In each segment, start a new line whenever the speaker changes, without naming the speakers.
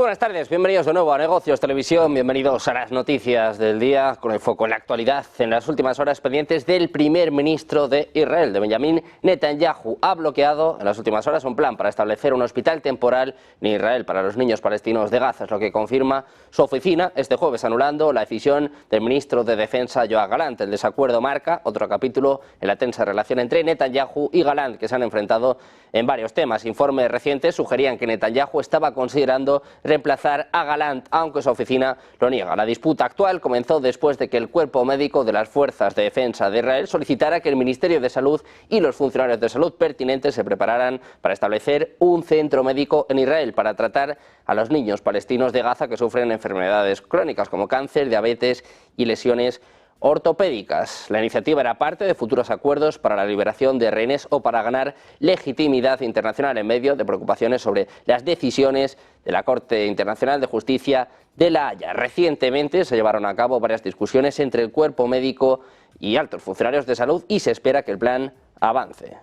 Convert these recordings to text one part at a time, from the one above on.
Muy buenas tardes, bienvenidos de nuevo a Negocios Televisión, bienvenidos a las noticias del día con el foco en la actualidad. En las últimas horas pendientes del primer ministro de Israel, de Benjamín Netanyahu, ha bloqueado en las últimas horas un plan para establecer un hospital temporal en Israel para los niños palestinos de Gaza, es lo que confirma su oficina este jueves, anulando la decisión del ministro de Defensa Yoav Gallant. El desacuerdo marca otro capítulo en la tensa relación entre Netanyahu y Gallant, que se han enfrentado en varios temas. Informes recientes sugerían que Netanyahu estaba considerando reemplazar a Gallant, aunque su oficina lo niega. La disputa actual comenzó después de que el cuerpo médico de las Fuerzas de Defensa de Israel solicitara que el Ministerio de Salud y los funcionarios de salud pertinentes se prepararan para establecer un centro médico en Israel para tratar a los niños palestinos de Gaza que sufren enfermedades crónicas como cáncer, diabetes y lesiones ortopédicas. La iniciativa era parte de futuros acuerdos para la liberación de rehenes o para ganar legitimidad internacional en medio de preocupaciones sobre las decisiones de la Corte Internacional de Justicia de La Haya. Recientemente se llevaron a cabo varias discusiones entre el cuerpo médico y altos funcionarios de salud y se espera que el plan avance.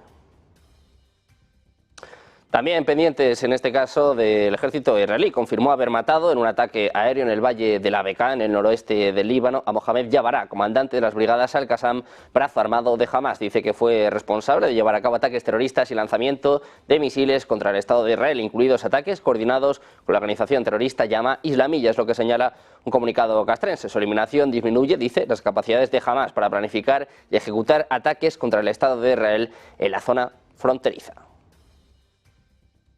También pendientes en este caso del ejército israelí, confirmó haber matado en un ataque aéreo en el valle de la Bekaa, en el noroeste del Líbano, a Mohamed Jabara, comandante de las brigadas Al-Qassam, brazo armado de Hamas. Dice que fue responsable de llevar a cabo ataques terroristas y lanzamiento de misiles contra el Estado de Israel, incluidos ataques coordinados con la organización terrorista Llama Islamilla, es lo que señala un comunicado castrense. Su eliminación disminuye, dice, las capacidades de Hamas para planificar y ejecutar ataques contra el Estado de Israel en la zona fronteriza.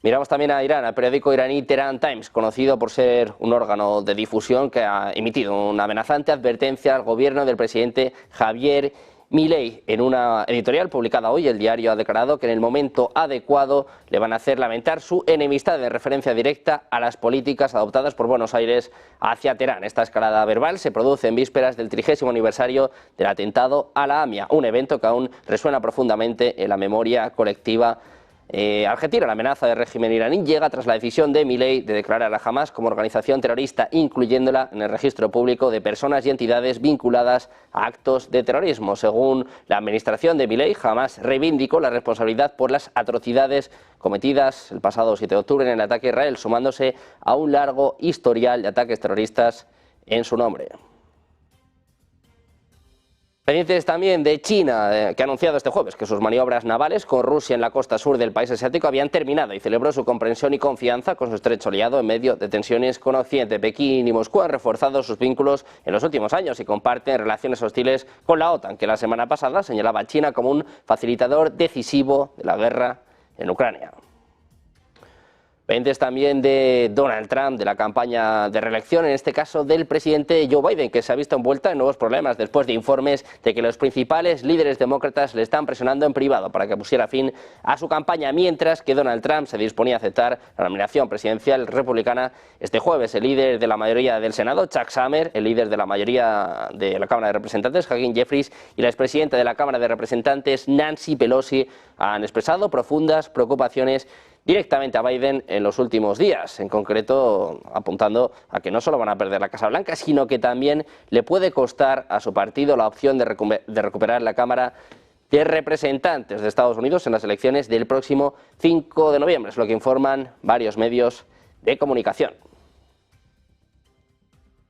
Miramos también a Irán, al periódico iraní Tehran Times, conocido por ser un órgano de difusión que ha emitido una amenazante advertencia al gobierno del presidente Javier Milei. En una editorial publicada hoy, el diario ha declarado que en el momento adecuado le van a hacer lamentar su enemistad de referencia directa a las políticas adoptadas por Buenos Aires hacia Teherán. Esta escalada verbal se produce en vísperas del 30º aniversario del atentado a la AMIA, un evento que aún resuena profundamente en la memoria colectiva argentina. La amenaza del régimen iraní llega tras la decisión de Milei de declarar a Hamas como organización terrorista, incluyéndola en el registro público de personas y entidades vinculadas a actos de terrorismo. Según la administración de Milei, Hamas reivindicó la responsabilidad por las atrocidades cometidas el pasado 7 de octubre en el ataque a Israel, sumándose a un largo historial de ataques terroristas en su nombre. Pendientes también de China, que ha anunciado este jueves que sus maniobras navales con Rusia en la costa sur del país asiático habían terminado y celebró su comprensión y confianza con su estrecho aliado en medio de tensiones con Occidente. Pekín y Moscú han reforzado sus vínculos en los últimos años y comparten relaciones hostiles con la OTAN, que la semana pasada señalaba a China como un facilitador decisivo de la guerra en Ucrania. Pendientes también de Donald Trump, de la campaña de reelección, en este caso del presidente Joe Biden, que se ha visto envuelta en nuevos problemas después de informes de que los principales líderes demócratas le están presionando en privado para que pusiera fin a su campaña, mientras que Donald Trump se disponía a aceptar la nominación presidencial republicana este jueves. El líder de la mayoría del Senado, Chuck Schumer, el líder de la mayoría de la Cámara de Representantes, Hakeem Jeffries, y la expresidenta de la Cámara de Representantes, Nancy Pelosi, han expresado profundas preocupaciones directamente a Biden en los últimos días, en concreto apuntando a que no solo van a perder la Casa Blanca, sino que también le puede costar a su partido la opción de recuperar la Cámara de Representantes de Estados Unidos en las elecciones del próximo 5 de noviembre, es lo que informan varios medios de comunicación.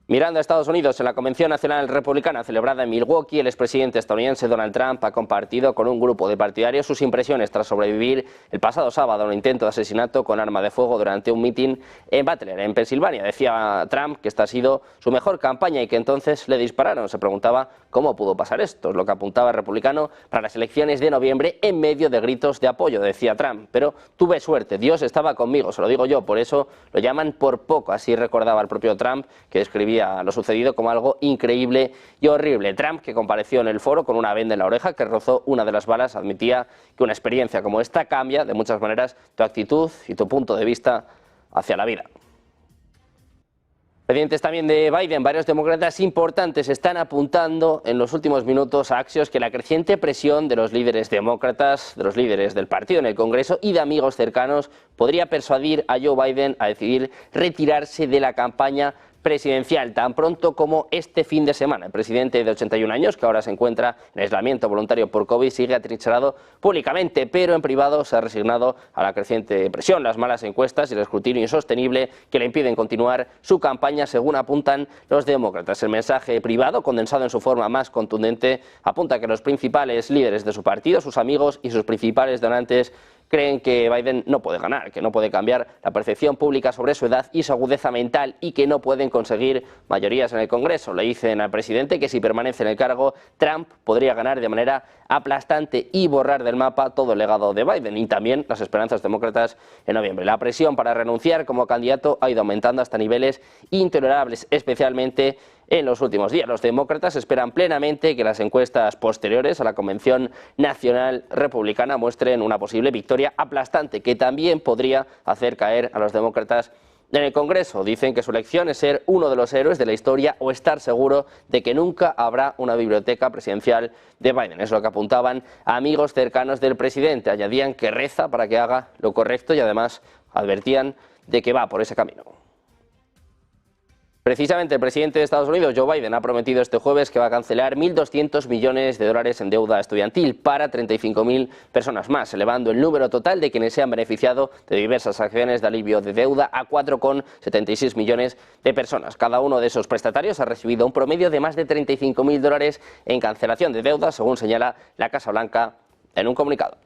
Mirando a Estados Unidos, en la Convención Nacional Republicana celebrada en Milwaukee, el expresidente estadounidense Donald Trump ha compartido con un grupo de partidarios sus impresiones tras sobrevivir el pasado sábado a un intento de asesinato con arma de fuego durante un mitin en Butler, en Pensilvania. Decía Trump que esta ha sido su mejor campaña y que entonces le dispararon. Se preguntaba cómo pudo pasar esto, es lo que apuntaba el republicano para las elecciones de noviembre en medio de gritos de apoyo, decía Trump. Pero tuve suerte, Dios estaba conmigo, se lo digo yo, por eso lo llaman por poco. Así recordaba el propio Trump, que describía lo sucedido como algo increíble y horrible. Trump, que compareció en el foro con una venda en la oreja que rozó una de las balas, admitía que una experiencia como esta cambia de muchas maneras tu actitud y tu punto de vista hacia la vida. Pendientes también de Biden, varios demócratas importantes están apuntando en los últimos minutos a Axios que la creciente presión de los líderes demócratas, de los líderes del partido en el Congreso y de amigos cercanos podría persuadir a Joe Biden a decidir retirarse de la campaña presidencial, tan pronto como este fin de semana. El presidente de 81 años, que ahora se encuentra en aislamiento voluntario por COVID, sigue atrincherado públicamente, pero en privado se ha resignado a la creciente presión, las malas encuestas y el escrutinio insostenible que le impiden continuar su campaña, según apuntan los demócratas. El mensaje privado, condensado en su forma más contundente, apunta que los principales líderes de su partido, sus amigos y sus principales donantes creen que Biden no puede ganar, que no puede cambiar la percepción pública sobre su edad y su agudeza mental y que no pueden conseguir mayorías en el Congreso. Le dicen al presidente que si permanece en el cargo, Trump podría ganar de manera aplastante y borrar del mapa todo el legado de Biden y también las esperanzas demócratas en noviembre. La presión para renunciar como candidato ha ido aumentando hasta niveles intolerables, especialmente en los últimos días. Los demócratas esperan plenamente que las encuestas posteriores a la Convención Nacional Republicana muestren una posible victoria aplastante que también podría hacer caer a los demócratas en el Congreso. Dicen que su elección es ser uno de los héroes de la historia o estar seguro de que nunca habrá una biblioteca presidencial de Biden. Es lo que apuntaban amigos cercanos del presidente. Añadían que reza para que haga lo correcto y además advertían de que va por ese camino. Precisamente el presidente de Estados Unidos, Joe Biden, ha prometido este jueves que va a cancelar 1.200 millones de dólares en deuda estudiantil para 35.000 personas más, elevando el número total de quienes se han beneficiado de diversas acciones de alivio de deuda a 4,76 millones de personas. Cada uno de esos prestatarios ha recibido un promedio de más de 35.000 dólares en cancelación de deuda, según señala la Casa Blanca en un comunicado.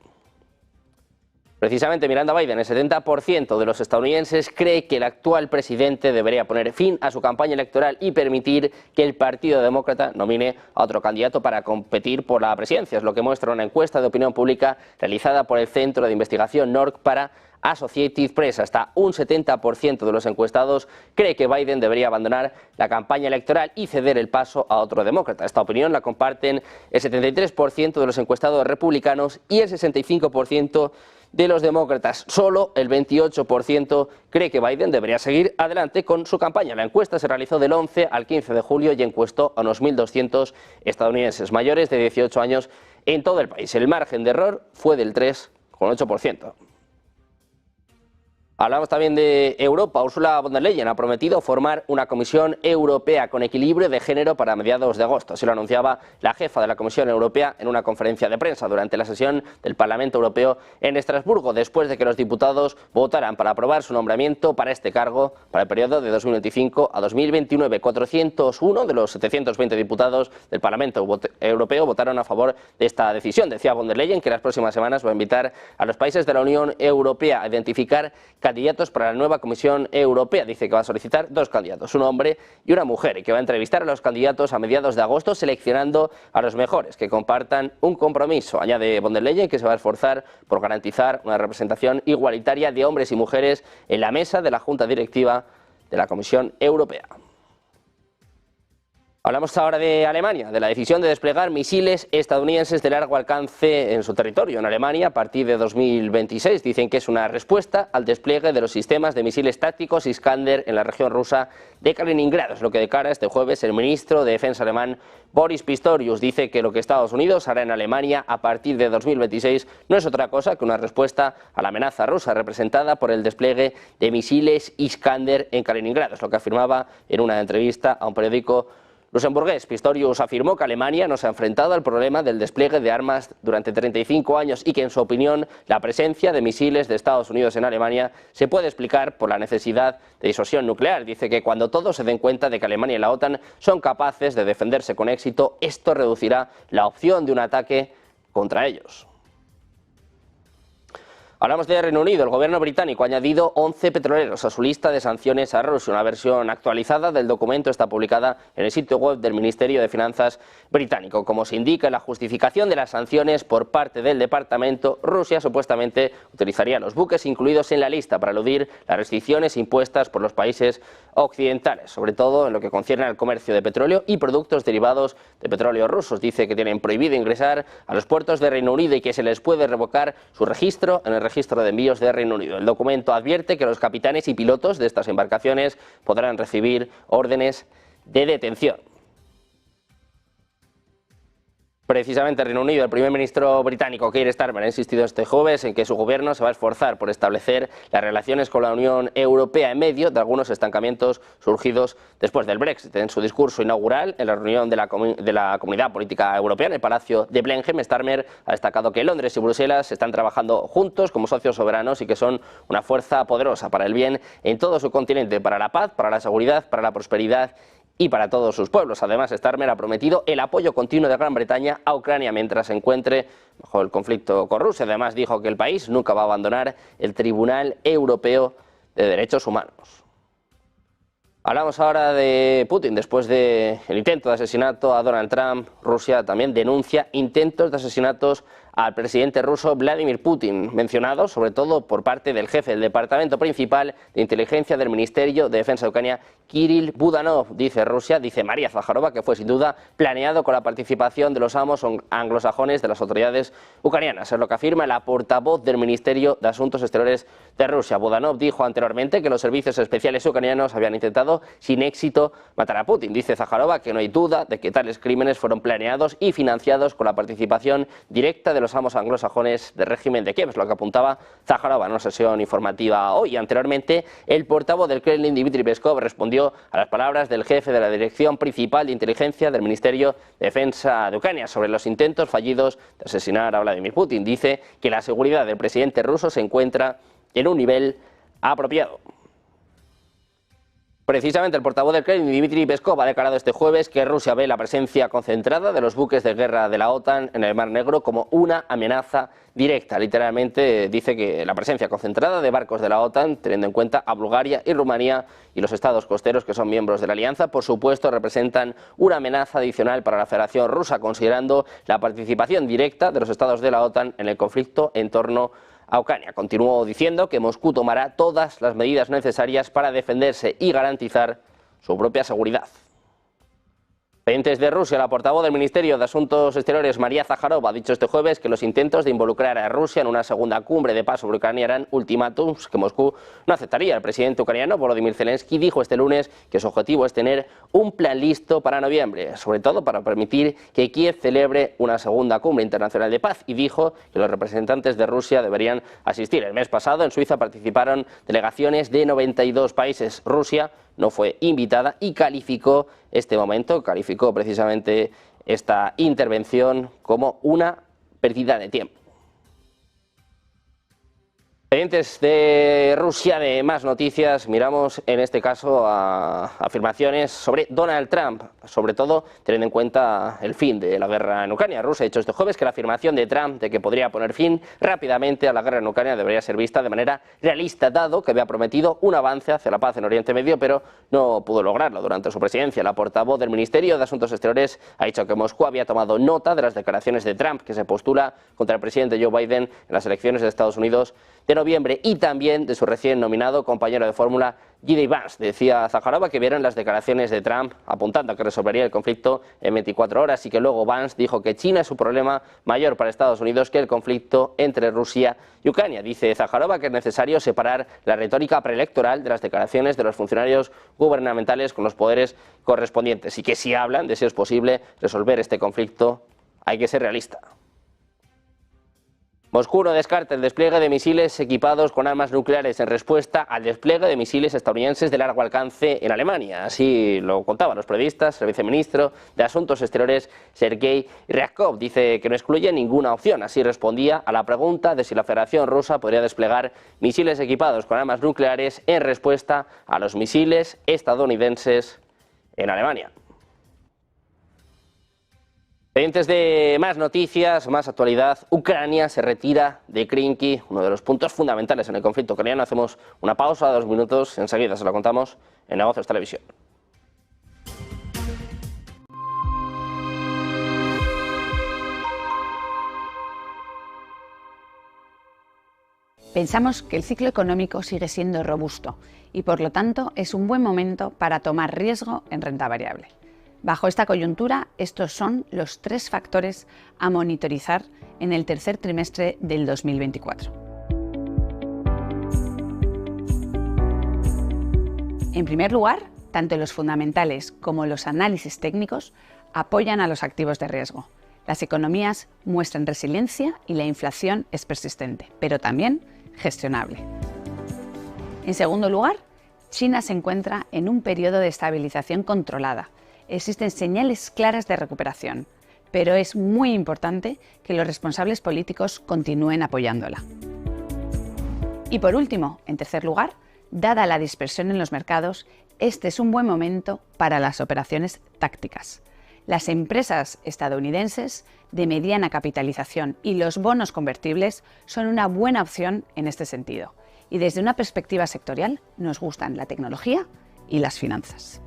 Precisamente mirando a Biden, el 70% de los estadounidenses cree que el actual presidente debería poner fin a su campaña electoral y permitir que el Partido Demócrata nomine a otro candidato para competir por la presidencia. Es lo que muestra una encuesta de opinión pública realizada por el Centro de Investigación NORC para Associated Press. Hasta un 70% de los encuestados cree que Biden debería abandonar la campaña electoral y ceder el paso a otro demócrata. Esta opinión la comparten el 73% de los encuestados republicanos y el 65% de los demócratas. Solo el 28% cree que Biden debería seguir adelante con su campaña. La encuesta se realizó del 11 al 15 de julio y encuestó a unos 1.200 estadounidenses mayores de 18 años en todo el país. El margen de error fue del 3,8%. Hablamos también de Europa. Ursula von der Leyen ha prometido formar una Comisión Europea con equilibrio de género para mediados de agosto. Así lo anunciaba la jefa de la Comisión Europea en una conferencia de prensa durante la sesión del Parlamento Europeo en Estrasburgo, después de que los diputados votaran para aprobar su nombramiento para este cargo para el periodo de 2025 a 2029. 401 de los 720 diputados del Parlamento Europeo votaron a favor de esta decisión. Decía von der Leyen que en las próximas semanas va a invitar a los países de la Unión Europea a identificar candidatos para la nueva Comisión Europea. Dice que va a solicitar 2 candidatos, un hombre y una mujer, y que va a entrevistar a los candidatos a mediados de agosto seleccionando a los mejores que compartan un compromiso. Añade von der Leyen que se va a esforzar por garantizar una representación igualitaria de hombres y mujeres en la mesa de la Junta Directiva de la Comisión Europea. Hablamos ahora de Alemania, de la decisión de desplegar misiles estadounidenses de largo alcance en su territorio, en Alemania, a partir de 2026. Dicen que es una respuesta al despliegue de los sistemas de misiles tácticos Iskander en la región rusa de Kaliningrado. Es lo que declara este jueves el ministro de Defensa alemán, Boris Pistorius. Dice que lo que Estados Unidos hará en Alemania a partir de 2026 no es otra cosa que una respuesta a la amenaza rusa representada por el despliegue de misiles Iskander en Kaliningrado. Es lo que afirmaba en una entrevista a un periódico luxemburgués. Pistorius afirmó que Alemania no se ha enfrentado al problema del despliegue de armas durante 35 años y que, en su opinión, la presencia de misiles de Estados Unidos en Alemania se puede explicar por la necesidad de disuasión nuclear. Dice que cuando todos se den cuenta de que Alemania y la OTAN son capaces de defenderse con éxito, esto reducirá la opción de un ataque contra ellos. Hablamos de Reino Unido. El gobierno británico ha añadido 11 petroleros a su lista de sanciones a Rusia. Una versión actualizada del documento está publicada en el sitio web del Ministerio de Finanzas británico. Como se indica en la justificación de las sanciones por parte del departamento, Rusia supuestamente utilizaría los buques incluidos en la lista para eludir las restricciones impuestas por los países occidentales, sobre todo en lo que concierne al comercio de petróleo y productos derivados de petróleo rusos. Dice que tienen prohibido ingresar a los puertos de Reino Unido y que se les puede revocar su registro en el registro de envíos de Reino Unido. El documento advierte que los capitanes y pilotos de estas embarcaciones podrán recibir órdenes de detención. Precisamente Reino Unido, el primer ministro británico Keir Starmer ha insistido este jueves en que su gobierno se va a esforzar por establecer las relaciones con la Unión Europea en medio de algunos estancamientos surgidos después del Brexit. En su discurso inaugural en la reunión de la Comunidad Política Europea en el Palacio de Blenheim, Starmer ha destacado que Londres y Bruselas están trabajando juntos como socios soberanos y que son una fuerza poderosa para el bien en todo su continente, para la paz, para la seguridad, para la prosperidad y para todos sus pueblos. Además, Starmer ha prometido el apoyo continuo de Gran Bretaña a Ucrania mientras se encuentre bajo el conflicto con Rusia. Además, dijo que el país nunca va a abandonar el Tribunal Europeo de Derechos Humanos. Hablamos ahora de Putin. Después del intento de asesinato a Donald Trump, Rusia también denuncia intentos de asesinatos al presidente ruso Vladimir Putin, mencionado sobre todo por parte del jefe del Departamento Principal de Inteligencia del Ministerio de Defensa de Ucrania, Kirill Budanov. Dice Rusia, dice María Zakharova, que fue sin duda planeado con la participación de los amos anglosajones de las autoridades ucranianas. Es lo que afirma la portavoz del Ministerio de Asuntos Exteriores de Rusia. Budanov dijo anteriormente que los servicios especiales ucranianos habían intentado sin éxito matar a Putin. Dice Zakharova que no hay duda de que tales crímenes fueron planeados y financiados con la participación directa de los amos anglosajones del régimen de Kiev, es lo que apuntaba Zakharova en una sesión informativa hoy. Anteriormente, el portavoz del Kremlin, Dmitry Peskov, respondió a las palabras del jefe de la Dirección Principal de Inteligencia del Ministerio de Defensa de Ucrania sobre los intentos fallidos de asesinar a Vladimir Putin. Dice que la seguridad del presidente ruso se encuentra en un nivel apropiado. Precisamente el portavoz del Kremlin, Dmitry Peskov, ha declarado este jueves que Rusia ve la presencia concentrada de los buques de guerra de la OTAN en el Mar Negro como una amenaza directa. Literalmente dice que la presencia concentrada de barcos de la OTAN, teniendo en cuenta a Bulgaria y Rumanía y los estados costeros que son miembros de la alianza, por supuesto representan una amenaza adicional para la Federación Rusa, considerando la participación directa de los estados de la OTAN en el conflicto en torno a Ucrania. Continuó diciendo que Moscú tomará todas las medidas necesarias para defenderse y garantizar su propia seguridad. Pendientes de Rusia, la portavoz del Ministerio de Asuntos Exteriores, María Zakharova, ha dicho este jueves que los intentos de involucrar a Rusia en una segunda cumbre de paz sobre Ucrania eran ultimátums que Moscú no aceptaría. El presidente ucraniano, Volodymyr Zelensky, dijo este lunes que su objetivo es tener un plan listo para noviembre, sobre todo para permitir que Kiev celebre una segunda cumbre internacional de paz, y dijo que los representantes de Rusia deberían asistir. El mes pasado en Suiza participaron delegaciones de 92 países. Rusia no fue invitada y calificó precisamente esta intervención como una pérdida de tiempo. Pendientes de Rusia, de más noticias, miramos en este caso a afirmaciones sobre Donald Trump, sobre todo teniendo en cuenta el fin de la guerra en Ucrania. Rusia ha dicho este jueves que la afirmación de Trump de que podría poner fin rápidamente a la guerra en Ucrania debería ser vista de manera realista, dado que había prometido un avance hacia la paz en Oriente Medio, pero no pudo lograrlo durante su presidencia. La portavoz del Ministerio de Asuntos Exteriores ha dicho que Moscú había tomado nota de las declaraciones de Trump, que se postula contra el presidente Joe Biden en las elecciones de Estados Unidos de noviembre, y también de su recién nominado compañero de fórmula, J.D. Vance. Decía Zakharova que vieron las declaraciones de Trump apuntando a que resolvería el conflicto en 24 horas y que luego Vance dijo que China es un problema mayor para Estados Unidos que el conflicto entre Rusia y Ucrania. Dice Zakharova que es necesario separar la retórica preelectoral de las declaraciones de los funcionarios gubernamentales con los poderes correspondientes y que si hablan de si es posible resolver este conflicto hay que ser realista. Moscú no descarta el despliegue de misiles equipados con armas nucleares en respuesta al despliegue de misiles estadounidenses de largo alcance en Alemania. Así lo contaban los periodistas. El viceministro de Asuntos Exteriores, Sergei Ryabkov, dice que no excluye ninguna opción. Así respondía a la pregunta de si la Federación Rusa podría desplegar misiles equipados con armas nucleares en respuesta a los misiles estadounidenses en Alemania. Pendientes de más noticias, más actualidad, Ucrania se retira de Krinky, uno de los puntos fundamentales en el conflicto ucraniano. Hacemos una pausa de 2 minutos, enseguida se lo contamos en Negocios Televisión.
Pensamos que el ciclo económico sigue siendo robusto y por lo tanto es un buen momento para tomar riesgo en renta variable. Bajo esta coyuntura, estos son los 3 factores a monitorizar en el tercer trimestre del 2024. En primer lugar, tanto los fundamentales como los análisis técnicos apoyan a los activos de riesgo. Las economías muestran resiliencia y la inflación es persistente, pero también gestionable. En segundo lugar, China se encuentra en un periodo de estabilización controlada. Existen señales claras de recuperación, pero es muy importante que los responsables políticos continúen apoyándola. Y por último, en tercer lugar, dada la dispersión en los mercados, este es un buen momento para las operaciones tácticas. Las empresas estadounidenses de mediana capitalización y los bonos convertibles son una buena opción en este sentido. Y desde una perspectiva sectorial, nos gustan la tecnología y las finanzas.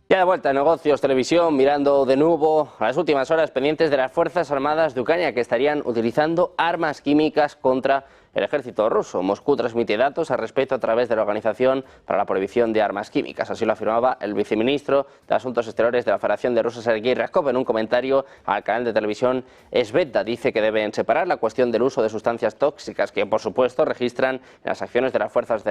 Ya de vuelta a Negocios Televisión, mirando de nuevo a las últimas horas pendientes de las Fuerzas Armadas de Ucrania que estarían utilizando armas químicas contra el ejército ruso. Moscú transmite datos al respecto a través de la Organización para la Prohibición de Armas Químicas. Así lo afirmaba el viceministro de Asuntos Exteriores de la Federación de Rusia, Sergei Ryabkov, en un comentario al canal de televisión Zvezda. Dice que deben separar la cuestión del uso de sustancias tóxicas que, por supuesto, registran en las acciones de las Fuerzas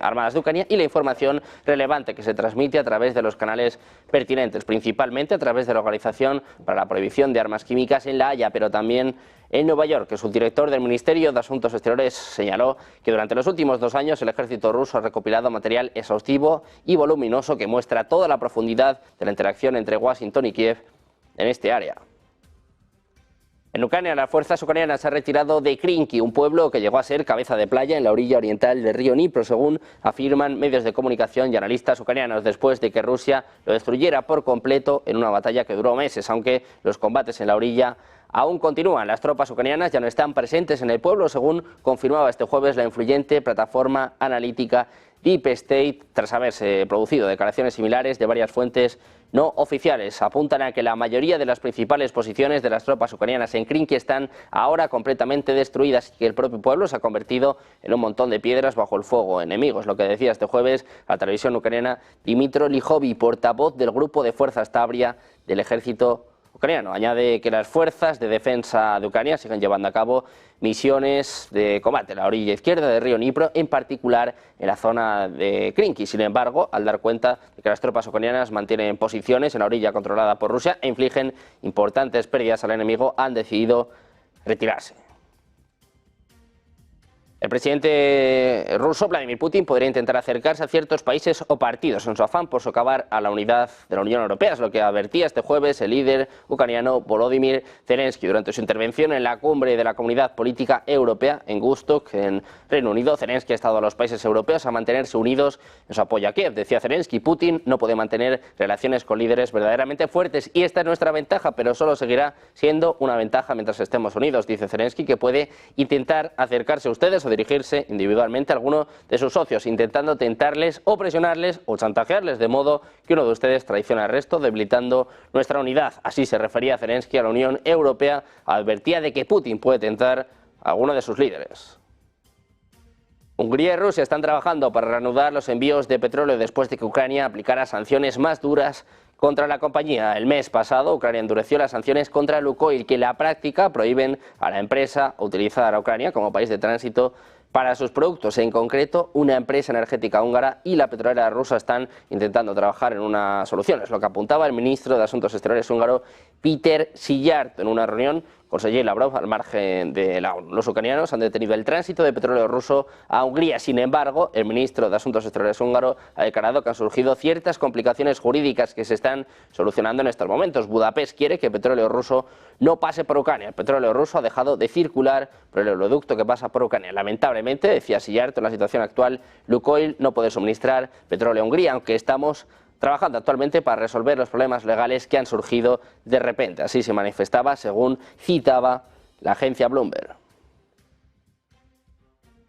Armadas de Ucrania y la información relevante que se transmite a través de los canales pertinentes, principalmente a través de la Organización para la Prohibición de Armas Químicas en La Haya, pero también en Nueva York, que el subdirector del Ministerio de Asuntos Exteriores señaló que durante los últimos 2 años el ejército ruso ha recopilado material exhaustivo y voluminoso que muestra toda la profundidad de la interacción entre Washington y Kiev en este área. En Ucrania, las fuerzas ucranianas se han retirado de Krinky, un pueblo que llegó a ser cabeza de playa en la orilla oriental del río Dnipro, según afirman medios de comunicación y analistas ucranianos, después de que Rusia lo destruyera por completo en una batalla que duró meses, aunque los combates en la orilla aún continúan. Las tropas ucranianas ya no están presentes en el pueblo, según confirmaba este jueves la influyente plataforma analítica Deep State, tras haberse producido declaraciones similares de varias fuentes no oficiales. Apuntan a que la mayoría de las principales posiciones de las tropas ucranianas en Krinky están ahora completamente destruidas y que el propio pueblo se ha convertido en un montón de piedras bajo el fuego enemigo. Es lo que decía este jueves la televisión ucraniana Dmytro Lijovi, portavoz del grupo de fuerzas Tavria del ejército ucraniano. Añade que las fuerzas de defensa de Ucrania siguen llevando a cabo misiones de combate en la orilla izquierda del río Dnipro, en particular en la zona de Krinky. Sin embargo, al dar cuenta de que las tropas ucranianas mantienen posiciones en la orilla controlada por Rusia e infligen importantes pérdidas al enemigo, han decidido retirarse. El presidente ruso, Vladimir Putin, podría intentar acercarse a ciertos países o partidos en su afán por socavar a la unidad de la Unión Europea. Es lo que advertía este jueves el líder ucraniano Volodymyr Zelensky durante su intervención en la cumbre de la Comunidad Política Europea en Woodstock, en Reino Unido. Zelensky ha estado a los países europeos a mantenerse unidos en su apoyo a Kiev. Decía Zelensky, Putin no puede mantener relaciones con líderes verdaderamente fuertes y esta es nuestra ventaja, pero solo seguirá siendo una ventaja mientras estemos unidos. Dice Zelensky que puede intentar acercarse a ustedes o dirigirse individualmente a alguno de sus socios, intentando tentarles o presionarles o chantajearles, de modo que uno de ustedes traicione al resto, debilitando nuestra unidad. Así se refería Zelensky a la Unión Europea, advertía de que Putin puede tentar a alguno de sus líderes. Hungría y Rusia están trabajando para reanudar los envíos de petróleo después de que Ucrania aplicara sanciones más duras contra la compañía. El mes pasado, Ucrania endureció las sanciones contra Lukoil, que en la práctica prohíben a la empresa utilizar a Ucrania como país de tránsito para sus productos. En concreto, una empresa energética húngara y la petrolera rusa están intentando trabajar en una solución. Es lo que apuntaba el ministro de Asuntos Exteriores húngaro, Péter Szijjártó, en una reunión con Sergei Lavrov al margen de la ONU. Los ucranianos han detenido el tránsito de petróleo ruso a Hungría. Sin embargo, el ministro de Asuntos Exteriores húngaro ha declarado que han surgido ciertas complicaciones jurídicas que se están solucionando en estos momentos. Budapest quiere que el petróleo ruso no pase por Ucrania. El petróleo ruso ha dejado de circular por el oleoducto que pasa por Ucrania. Lamentablemente, decía Szijjártó, en la situación actual, Lukoil no puede suministrar petróleo a Hungría, aunque estamos trabajando actualmente para resolver los problemas legales que han surgido de repente. Así se manifestaba, según citaba la agencia Bloomberg.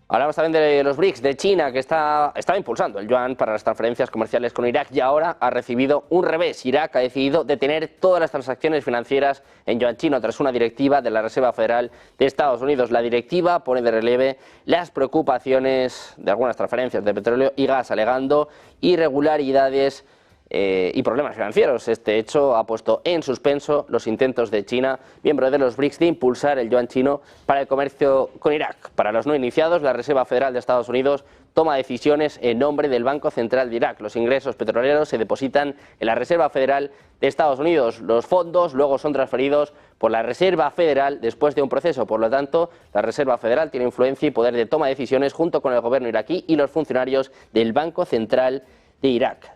Hablamos también de los BRICS, de China, que estaba impulsando el yuan para las transferencias comerciales con Irak y ahora ha recibido un revés. Irak ha decidido detener todas las transacciones financieras en yuan chino tras una directiva de la Reserva Federal de Estados Unidos. La directiva pone de relieve las preocupaciones de algunas transferencias de petróleo y gas, alegando irregularidades y problemas financieros. Este hecho ha puesto en suspenso los intentos de China, miembro de los BRICS, de impulsar el yuan chino para el comercio con Irak. Para los no iniciados, la Reserva Federal de Estados Unidos toma decisiones en nombre del Banco Central de Irak. Los ingresos petroleros se depositan en la Reserva Federal de Estados Unidos. Los fondos luego son transferidos por la Reserva Federal después de un proceso. Por lo tanto, la Reserva Federal tiene influencia y poder de toma de decisiones junto con el gobierno iraquí y los funcionarios del Banco Central de Irak.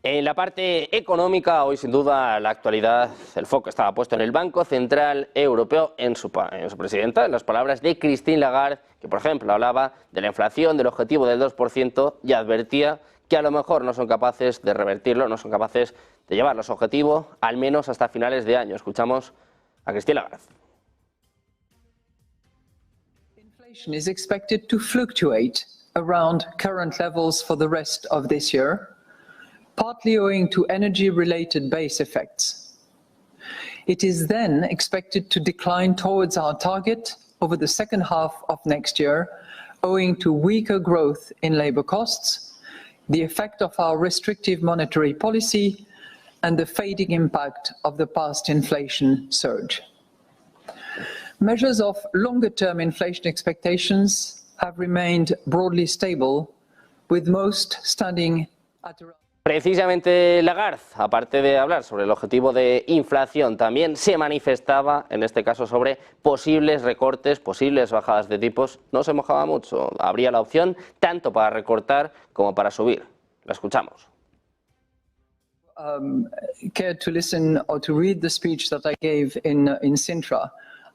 En la parte económica, hoy sin duda la actualidad, el foco estaba puesto en el Banco Central Europeo, en su presidenta, en las palabras de Christine Lagarde, que por ejemplo hablaba de la inflación, del objetivo del 2% y advertía que a lo mejor no son capaces de revertirlo, no son capaces de llevar los objetivos, al menos hasta finales de año. Escuchamos a Christine Lagarde.
Inflation is expected to fluctuate around current levels for the rest of this year, partly owing to energy-related base effects. It is then expected to decline towards our target over the second half of next year, owing to weaker growth in labour costs, the effect of our restrictive monetary policy, and the fading impact of the past inflation surge. Measures of longer-term inflation expectations have remained broadly stable, with most standing at around.
Precisamente Lagarde, aparte de hablar sobre el objetivo de inflación, también se manifestaba, en este caso, sobre posibles recortes, posibles bajadas de tipos. No se mojaba mucho, habría la opción tanto para recortar como para subir. La escuchamos.
Care to listen or to read the speech that I gave in Sintra.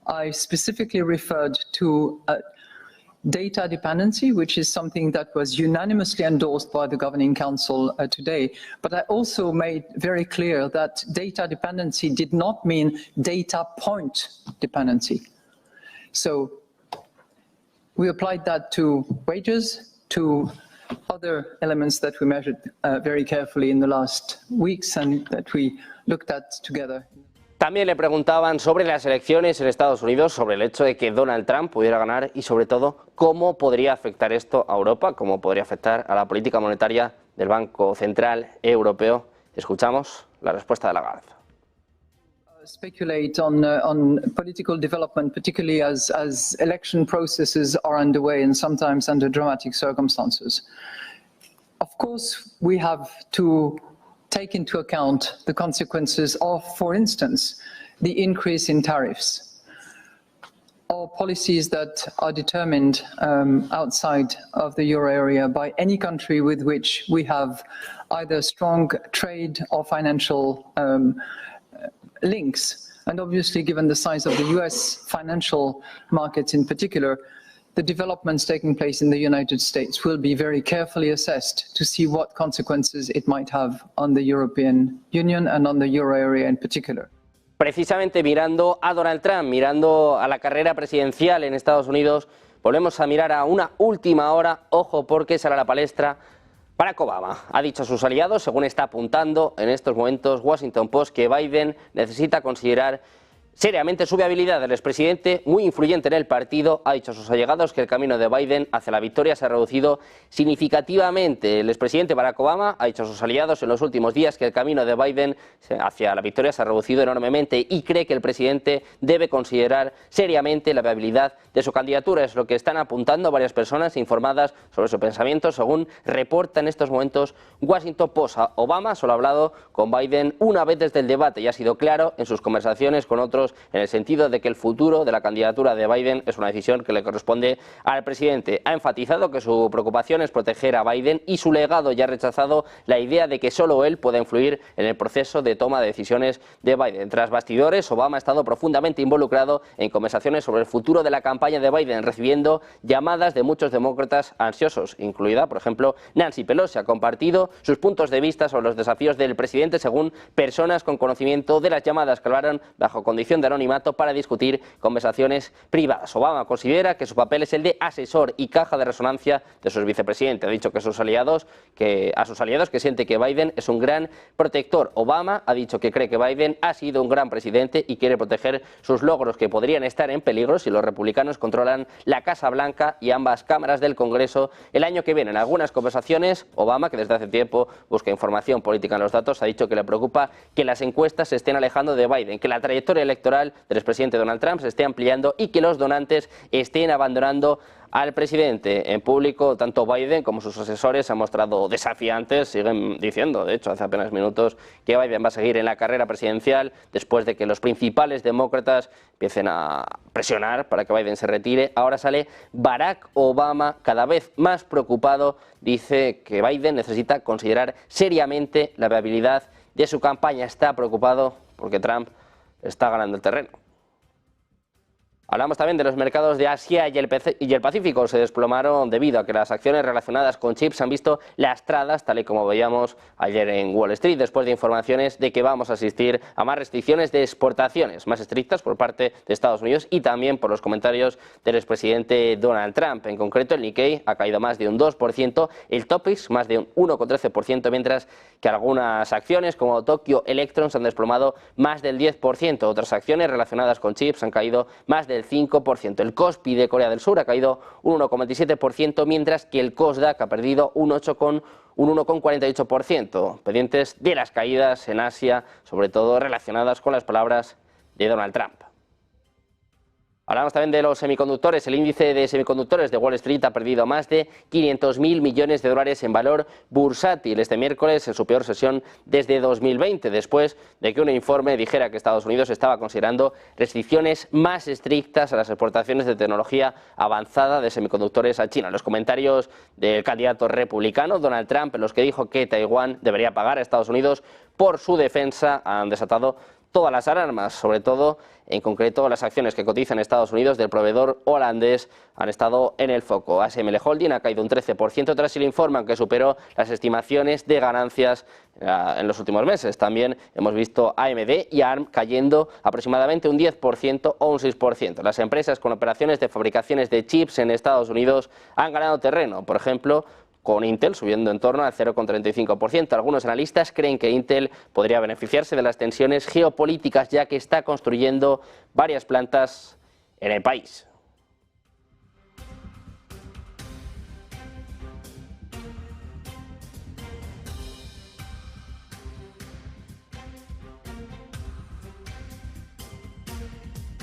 I specifically referred to data dependency, which is something that was unanimously endorsed by the Governing Council today. But I also made very clear that data dependency did not mean data point dependency. So we applied that to wages, to other elements that we measured very carefully in the last weeks and that we looked at together.
También le preguntaban sobre las elecciones en Estados Unidos, sobre el hecho de que Donald Trump pudiera ganar y sobre todo cómo podría afectar esto a Europa, cómo podría afectar a la política monetaria del Banco Central Europeo. Escuchamos la respuesta de Lagarde.
Speculate on political development, particularly as election processes are underway and sometimes under dramatic circumstances. Of course, we have to take into account the consequences of, for instance, the increase in tariffs or policies that are determined outside of the euro area by any country with which we have either strong trade or financial links. And obviously, given the size of the US financial markets in particular, the developments taking place in the United States will be very carefully assessed to see what consequences it might have on the European Union and on the euro area in particular.
Precisamente mirando a Donald Trump, mirando a la carrera presidencial en Estados Unidos, volvemos a mirar a una última hora. Ojo, porque sale a la palestra Barack Obama. Ha dicho a sus aliados, según está apuntando en estos momentos Washington Post, que Biden necesita considerar seriamente su viabilidad. El expresidente, muy influyente en el partido, ha dicho a sus allegados que el camino de Biden hacia la victoria se ha reducido significativamente. El expresidente Barack Obama ha dicho a sus aliados en los últimos días que el camino de Biden hacia la victoria se ha reducido enormemente y cree que el presidente debe considerar seriamente la viabilidad de su candidatura. Es lo que están apuntando varias personas informadas sobre su pensamiento, según reporta en estos momentos Washington Post. Obama solo ha hablado con Biden una vez desde el debate y ha sido claro en sus conversaciones con otros ansiosos en el sentido de que el futuro de la candidatura de Biden es una decisión que le corresponde al presidente. Ha enfatizado que su preocupación es proteger a Biden y su legado, ya ha rechazado la idea de que solo él pueda influir en el proceso de toma de decisiones de Biden. Tras bastidores, Obama ha estado profundamente involucrado en conversaciones sobre el futuro de la campaña de Biden, recibiendo llamadas de muchos demócratas ansiosos, incluida, por ejemplo, Nancy Pelosi. Ha compartido sus puntos de vista sobre los desafíos del presidente, según personas con conocimiento de las llamadas que hablaron bajo condición de anonimato para discutir conversaciones privadas. Obama considera que su papel es el de asesor y caja de resonancia de sus vicepresidentes. Ha dicho que a sus aliados que siente que Biden es un gran protector. Obama ha dicho que cree que Biden ha sido un gran presidente y quiere proteger sus logros, que podrían estar en peligro si los republicanos controlan la Casa Blanca y ambas cámaras del Congreso el año que viene. En algunas conversaciones, Obama, que desde hace tiempo busca información política en los datos, ha dicho que le preocupa que las encuestas se estén alejando de Biden, que la trayectoria electoral del expresidente Donald Trump se esté ampliando y que los donantes estén abandonando al presidente. En público, tanto Biden como sus asesores se han mostrado desafiantes, siguen diciendo, de hecho, hace apenas minutos, que Biden va a seguir en la carrera presidencial después de que los principales demócratas empiecen a presionar para que Biden se retire. Ahora sale Barack Obama, cada vez más preocupado, dice que Biden necesita considerar seriamente la viabilidad de su campaña. Está preocupado porque Trump está ganando el terreno. Hablamos también de los mercados de Asia y el Pacífico. Se desplomaron debido a que las acciones relacionadas con chips se han visto lastradas, tal y como veíamos ayer en Wall Street, después de informaciones de que vamos a asistir a más restricciones de exportaciones más estrictas por parte de Estados Unidos y también por los comentarios del expresidente Donald Trump. En concreto, el Nikkei ha caído más de un 2%, el Topix más de un 1,13%, mientras que algunas acciones como Tokyo Electron se han desplomado más del 10%. Otras acciones relacionadas con chips han caído más del 5%. El Kospi de Corea del Sur ha caído un 1,27%, mientras que el Kosdaq ha perdido un 1,48%. Pendientes de las caídas en Asia, sobre todo relacionadas con las palabras de Donald Trump. Hablamos también de los semiconductores. El índice de semiconductores de Wall Street ha perdido más de 500.000 millones de dólares en valor bursátil este miércoles, en su peor sesión desde 2020, después de que un informe dijera que Estados Unidos estaba considerando restricciones más estrictas a las exportaciones de tecnología avanzada de semiconductores a China. Los comentarios del candidato republicano Donald Trump, en los que dijo que Taiwán debería pagar a Estados Unidos por su defensa, han desatado todas las alarmas, sobre todo, en concreto, las acciones que cotizan en Estados Unidos del proveedor holandés han estado en el foco. ASML Holding ha caído un 13% tras el informe que superó las estimaciones de ganancias en los últimos meses. También hemos visto AMD y ARM cayendo aproximadamente un 10% o un 6%. Las empresas con operaciones de fabricaciones de chips en Estados Unidos han ganado terreno. Por ejemplo, con Intel subiendo en torno al 0,35%. Algunos analistas creen que Intel podría beneficiarse de las tensiones geopolíticas, ya que está construyendo varias plantas en el país.